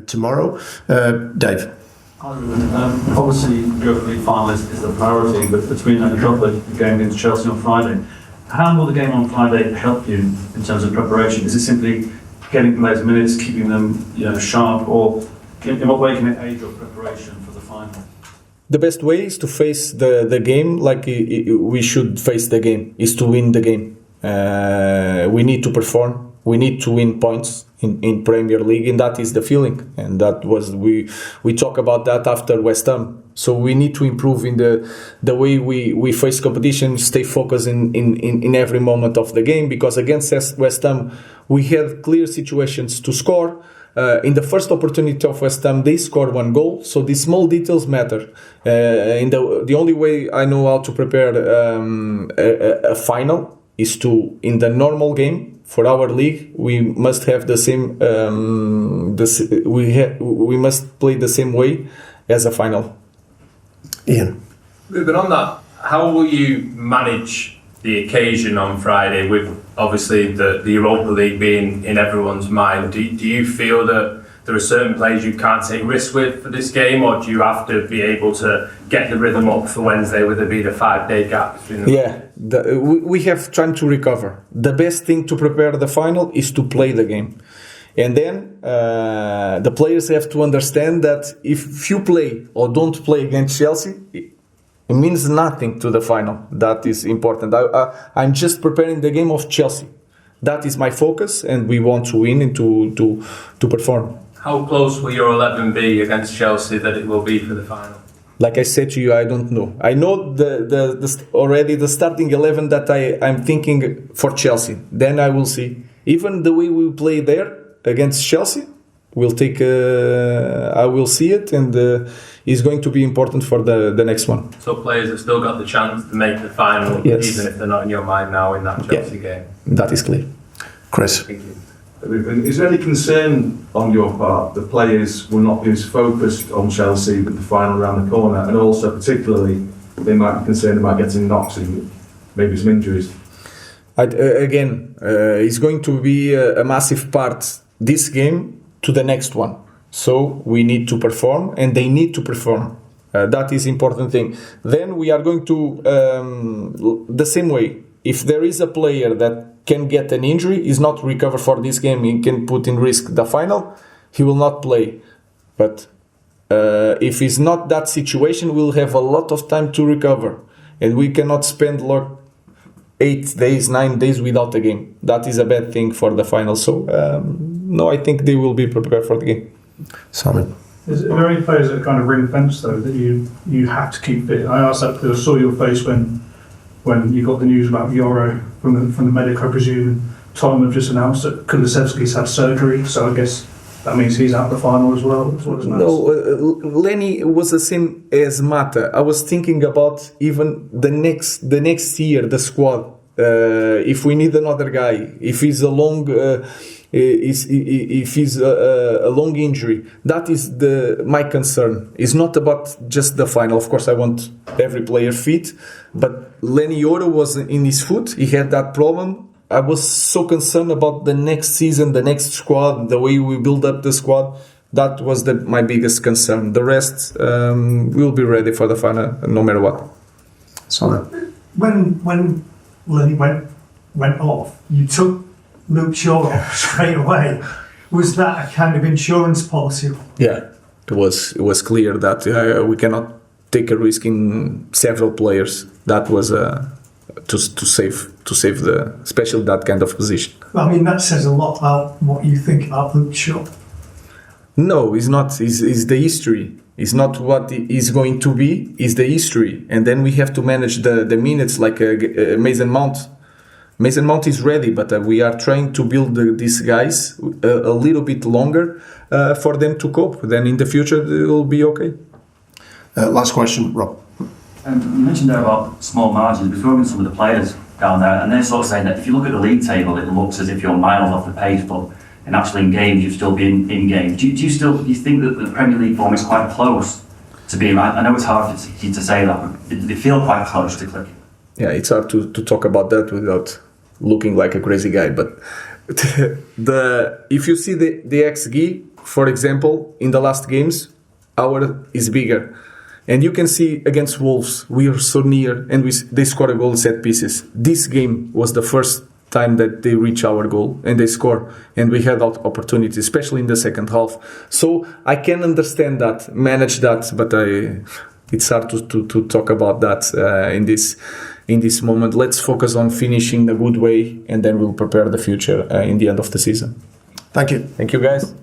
tomorrow. Dave. Obviously, Europa League final is the priority, but between that, you've got the game against Chelsea on Friday. How will the game on Friday help you in terms of preparation? Is it simply getting players minutes, keeping them sharp, or in what way can it aid your preparation for the final? The best way is to face the game like we should face the game, is to win the game. We need to perform, we need to win points in Premier League, and that is the feeling. And that was, we talk about that after West Ham. So we need to improve in the way we face competition, stay focused in every moment of the game, because against West Ham we had clear situations to score. In the first opportunity of West Ham, they scored 1 goal, so these small details matter. The only way I know how to prepare a final is to, in the normal game, for our league, we must have the same. We must play the same way as a final. Ian. Ruben, on that, how will you manage the occasion on Friday with obviously the Europa League being in everyone's mind? Do you feel that there are certain players you can't take risks with for this game, or do you have to be able to get the rhythm up for Wednesday with there being a 5-day gap between them? Yeah, we have time to recover. The best thing to prepare the final is to play the game. And then the players have to understand that if you play or don't play against Chelsea, it means nothing to the final. That is important. I'm just preparing the game of Chelsea. That is my focus, and we want to win and to perform. How close will your 11 be against Chelsea that it will be for the final? Like I said to you, I don't know. I know already the starting 11 that I'm thinking for Chelsea. Then I will see. Even the way we play there against Chelsea, I will see it, and is going to be important for the next one. So players have still got the chance to make the final, yes, even if they're not in your mind now in that Chelsea game. That is clear. Chris. Thank you. Is there any concern on your part that players will not be as focused on Chelsea with the final around the corner, and also particularly they might be concerned about getting knocks and maybe some injuries? It's going to be a massive part this game to the next one. So we need to perform, and they need to perform. That is important thing. Then we are going to the same way. If there is a player that can get an injury, is not recover for this game, he can put in risk the final, he will not play. But if it's not that situation, we'll have a lot of time to recover, and we cannot spend 8 days, 9 days without a game. That is a bad thing for the final. So no, I think they will be prepared for the game. Simon. Is there any players that are kind of ring fence though that you have to keep fit? I asked that because I saw your face when you got the news about Yoro from the medic, I presume. Tottenham have just announced that Kulusevski's had surgery, so I guess that means he's out the final as well. No, Leny was the same as Mata. I was thinking about even the next year, the squad. If we need another guy, if he's a long injury, that is my concern. It's not about just the final. Of course, I want every player fit, but Leny Yoro was in his foot. He had that problem. I was so concerned about the next season, the next squad, the way we build up the squad. That was my biggest concern. The rest will be ready for the final, no matter what. Sorry. When Leny went off, you took Luke Shaw off straight away. Was that a kind of insurance policy? Yeah, it was clear that we cannot take a risk in several players. That was to save especially that kind of position. I mean, that says a lot about what you think about Luke Shaw. No, it's not. It's the history. It's not what is going to be. It's the history, and then we have to manage the minutes like Mason Mount. Mason Mount is ready, but we are trying to build these guys a little bit longer for them to cope. Then in the future, it will be okay. Last question, Rob. You mentioned there about small margins. We've spoken to some of the players down there, and they're sort of saying that if you look at the league table, it looks as if you're miles off the pace, but and actually in games you've still been in games. Do you think that the Premier League form is quite close to being? I know it's hard to say that, but they feel quite close to clicking. Yeah, it's hard to talk about that without looking like a crazy guy. But if you see the XG for example, in the last games, our is bigger. And you can see against Wolves, we are so near and they score a goal in set pieces. This game was the first time that they reach our goal and they score. And we had opportunities, especially in the second half. So I can understand that, manage that, but it's hard to talk about that in this moment. Let's focus on finishing a good way and then we'll prepare the future in the end of the season. Thank you. Thank you, guys.